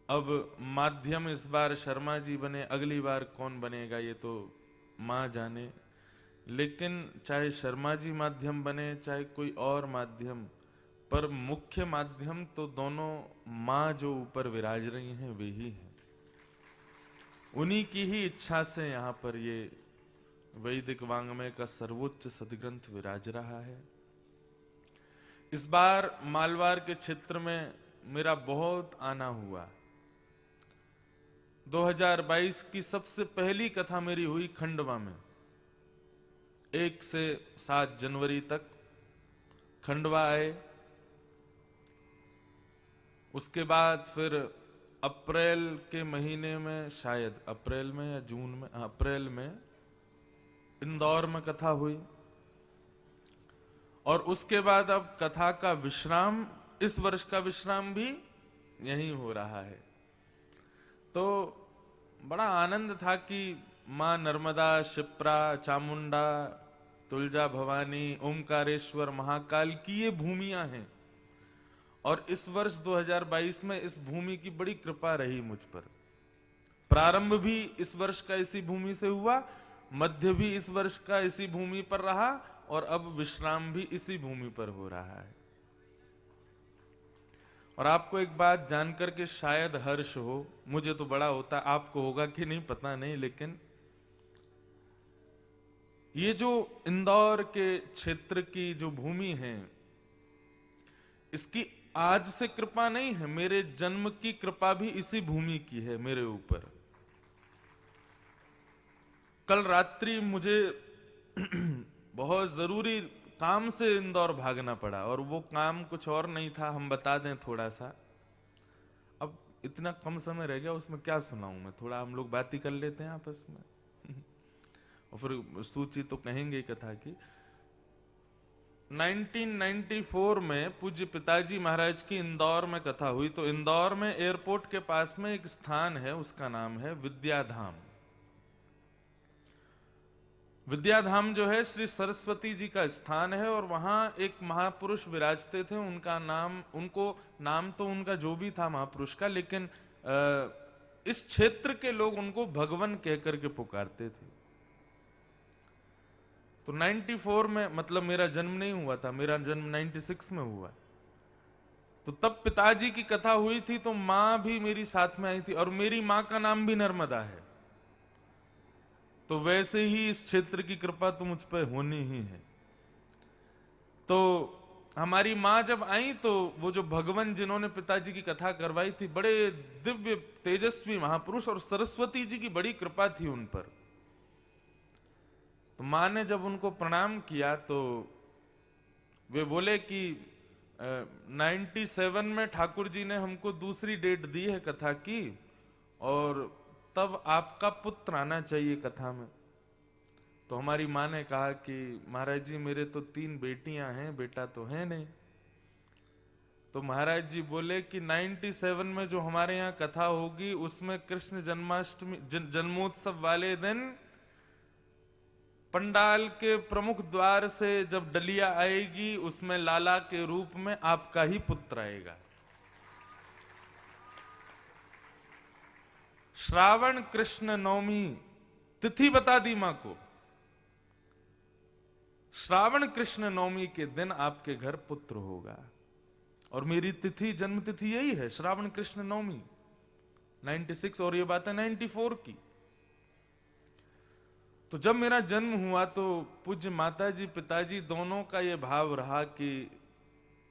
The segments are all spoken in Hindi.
अब माध्यम इस बार शर्मा जी बने, अगली बार कौन बनेगा ये तो मां जाने। लेकिन चाहे शर्मा जी माध्यम बने चाहे कोई और माध्यम, पर मुख्य माध्यम तो दोनों मां जो ऊपर विराज रही हैं वे ही हैं। उन्हीं की ही इच्छा से यहां पर ये वैदिक वांग्मय का सर्वोच्च सदग्रंथ विराज रहा है। इस बार मालवार के क्षेत्र में मेरा बहुत आना हुआ। 2022 की सबसे पहली कथा मेरी हुई खंडवा में। 1 से 7 जनवरी तक खंडवा आए। उसके बाद फिर अप्रैल के महीने में, शायद अप्रैल में या जून में, अप्रैल में इंदौर में कथा हुई। और उसके बाद अब कथा का विश्राम, इस वर्ष का विश्राम भी यहीं हो रहा है। तो बड़ा आनंद था कि मां नर्मदा, शिप्रा, चामुंडा, तुलजा भवानी, ओमकारेश्वर, महाकाल की ये भूमियां हैं। और इस वर्ष 2022 में इस भूमि की बड़ी कृपा रही मुझ पर। प्रारंभ भी इस वर्ष का इसी भूमि से हुआ, मध्य भी इस वर्ष का इसी भूमि पर रहा, और अब विश्राम भी इसी भूमि पर हो रहा है। और आपको एक बात जानकर के शायद हर्ष हो, मुझे तो बड़ा होता, आपको होगा कि नहीं पता नहीं, लेकिन ये जो इंदौर के क्षेत्र की जो भूमि है, इसकी आज से कृपा नहीं है, मेरे जन्म की कृपा भी इसी भूमि की है मेरे ऊपर। कल रात्रि मुझे बहुत जरूरी काम से इंदौर भागना पड़ा, और वो काम कुछ और नहीं था, हम बता दें थोड़ा सा। अब इतना कम समय रह गया, उसमें क्या सुनाऊं मैं, थोड़ा हम लोग बात ही कर लेते हैं आपस में और फिर सूची तो कहेंगे कथा की। 1994 में पूज्य पिताजी महाराज की इंदौर में कथा हुई। तो इंदौर में एयरपोर्ट के पास में एक स्थान है, उसका नाम है विद्याधाम। विद्याधाम जो है श्री सरस्वती जी का स्थान है, और वहां एक महापुरुष विराजते थे। नाम तो उनका जो भी था महापुरुष का, लेकिन इस क्षेत्र के लोग उनको भगवान कहकर के पुकारते थे। तो 94 में, मतलब मेरा जन्म नहीं हुआ था, मेरा जन्म 96 में हुआ। तो तब पिताजी की कथा हुई थी, तो मां भी मेरी साथ में आई थी, और मेरी मां का नाम भी नर्मदा है। तो वैसे ही इस क्षेत्र की कृपा तो मुझ पर होनी ही है। तो हमारी मां जब आई, तो वो जो भगवान जिन्होंने पिताजी की कथा करवाई थी, बड़े दिव्य तेजस्वी महापुरुष, और सरस्वती जी की बड़ी कृपा थी उन पर। तो मां ने जब उनको प्रणाम किया, तो वे बोले कि 97 में ठाकुर जी ने हमको दूसरी डेट दी है कथा की, और तब आपका पुत्र आना चाहिए कथा में। तो हमारी मां ने कहा कि महाराज जी मेरे तो 3 बेटियां हैं, बेटा तो है नहीं। तो महाराज जी बोले कि 97 में जो हमारे यहाँ कथा होगी, उसमें कृष्ण जन्माष्टमी जन्मोत्सव वाले दिन पंडाल के प्रमुख द्वार से जब डलिया आएगी, उसमें लाला के रूप में आपका ही पुत्र आएगा। श्रावण कृष्ण नवमी तिथि बता दी मां को, श्रावण कृष्ण नवमी के दिन आपके घर पुत्र होगा। और मेरी तिथि, जन्म तिथि यही है, श्रावण कृष्ण नवमी 96, और ये बात है 94 की। तो जब मेरा जन्म हुआ, तो पूज्य माताजी पिताजी दोनों का ये भाव रहा कि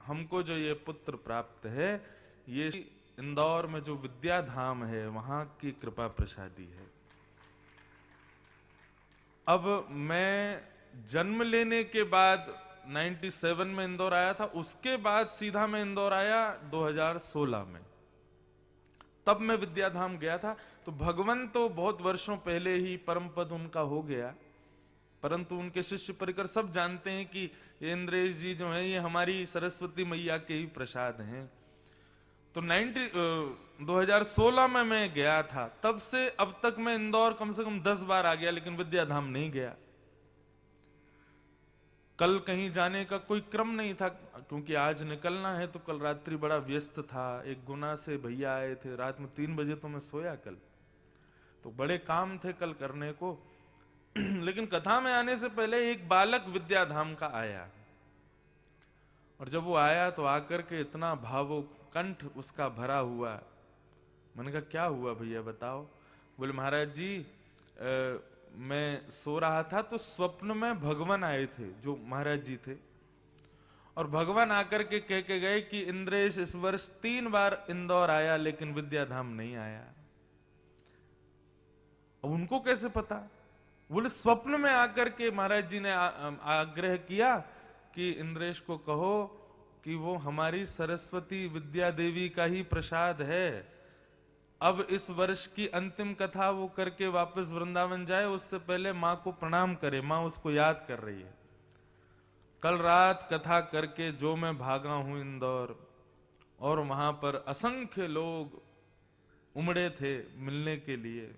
हमको जो ये पुत्र प्राप्त है, ये इंदौर में जो विद्याधाम है वहां की कृपा प्रसादी है। अब मैं जन्म लेने के बाद 97 में इंदौर आया था, उसके बाद सीधा मैं इंदौर आया 2016 में, तब मैं विद्याधाम गया था। तो भगवान तो बहुत वर्षों पहले ही परम पद उनका हो गया, परंतु उनके शिष्य परिकर सब जानते हैं कि ये इंद्रेश जी जो हैं, ये हमारी सरस्वती मैया के ही प्रसाद हैं। तो 2016 में मैं गया था, तब से अब तक मैं इंदौर कम से कम 10 बार आ गया, लेकिन विद्याधाम नहीं गया। कल कहीं जाने का कोई क्रम नहीं था, क्योंकि आज निकलना है। तो कल रात्रि बड़ा व्यस्त था, एक गुना से भैया आए थे, रात में 3 बजे तो मैं सोया कल, तो बड़े काम थे कल करने को। लेकिन कथा में आने से पहले एक बालक विद्याधाम का आया, और जब वो आया तो आकर के इतना भावुक, कंठ उसका भरा हुआ। मैंने कहा क्या हुआ भैया बताओ। बोले महाराज जी मैं सो रहा था तो स्वप्न में भगवान आए थे, जो महाराज जी थे, और भगवान आकर के कह के गए कि इंद्रेश इस वर्ष 3 बार इंदौर आया लेकिन विद्याधाम नहीं आया। अब उनको कैसे पता? बोले स्वप्न में आकर के महाराज जी ने आग्रह किया कि इंद्रेश को कहो कि वो हमारी सरस्वती विद्या देवी का ही प्रसाद है, अब इस वर्ष की अंतिम कथा वो करके वापस वृंदावन जाए, उससे पहले मां को प्रणाम करे, मां उसको याद कर रही है। कल रात कथा करके जो मैं भागा हूं इंदौर, और वहां पर असंख्य लोग उमड़े थे मिलने के लिए,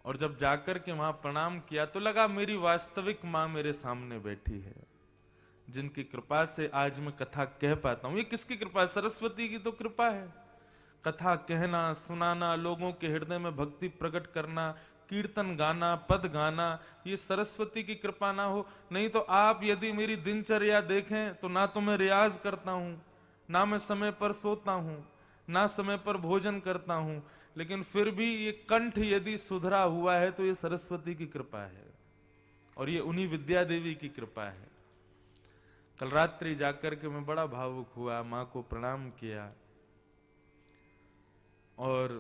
और जब जाकर के वहां प्रणाम किया तो लगा मेरी वास्तविक मां मेरे सामने बैठी है, जिनकी कृपा से आज मैं कथा कह पाता हूं। ये किसकी कृपा है? सरस्वती की तो कृपा है। कथा कहना, सुनाना, लोगों के हृदय में भक्ति प्रकट करना, कीर्तन गाना, पद गाना, ये सरस्वती की कृपा ना हो। नहीं तो आप यदि मेरी दिनचर्या देखें तो ना तो मैं रियाज करता हूं, ना मैं समय पर सोता हूं, ना समय पर भोजन करता हूं, लेकिन फिर भी ये कंठ यदि सुधरा हुआ है तो ये सरस्वती की कृपा है, और ये उन्हीं विद्या देवी की कृपा है। कल रात्रि जाकर के मैं बड़ा भावुक हुआ, मां को प्रणाम किया, और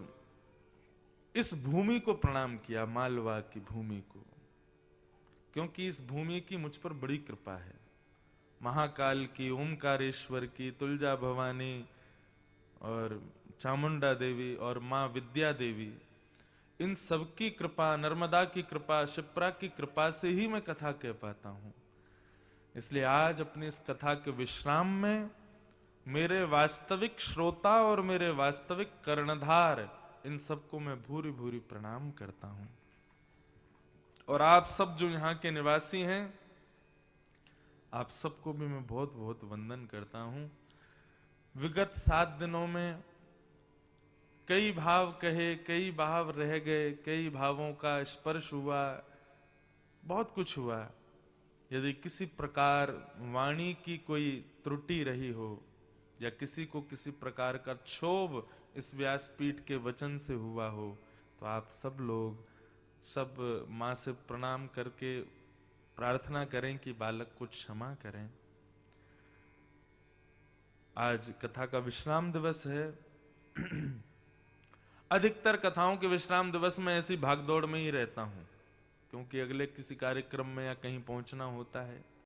इस भूमि को प्रणाम किया, मालवा की भूमि को, क्योंकि इस भूमि की मुझ पर बड़ी कृपा है। महाकाल की, ओमकारेश्वर की, तुलजा भवानी और चामुंडा देवी और मां विद्या देवी, इन सबकी कृपा, नर्मदा की कृपा, शिप्रा की कृपा से ही मैं कथा कह पाता हूं। इसलिए आज अपनी इस कथा के विश्राम में मेरे वास्तविक श्रोता और मेरे वास्तविक कर्णधार, इन सबको मैं भूरी भूरी प्रणाम करता हूं। और आप सब जो यहाँ के निवासी हैं, आप सबको भी मैं बहुत बहुत वंदन करता हूं। विगत 7 दिनों में कई भाव कहे, कई भाव रह गए, कई भावों का स्पर्श हुआ, बहुत कुछ हुआ। यदि किसी प्रकार वाणी की कोई त्रुटि रही हो, या किसी को किसी प्रकार का क्षोभ इस व्यासपीठ के वचन से हुआ हो, तो आप सब लोग सब मां से प्रणाम करके प्रार्थना करें कि बालक को क्षमा करें। आज कथा का विश्राम दिवस है। अधिकतर कथाओं के विश्राम दिवस में ऐसी भागदौड़ में ही रहता हूं, क्योंकि अगले किसी कार्यक्रम में या कहीं पहुंचना होता है।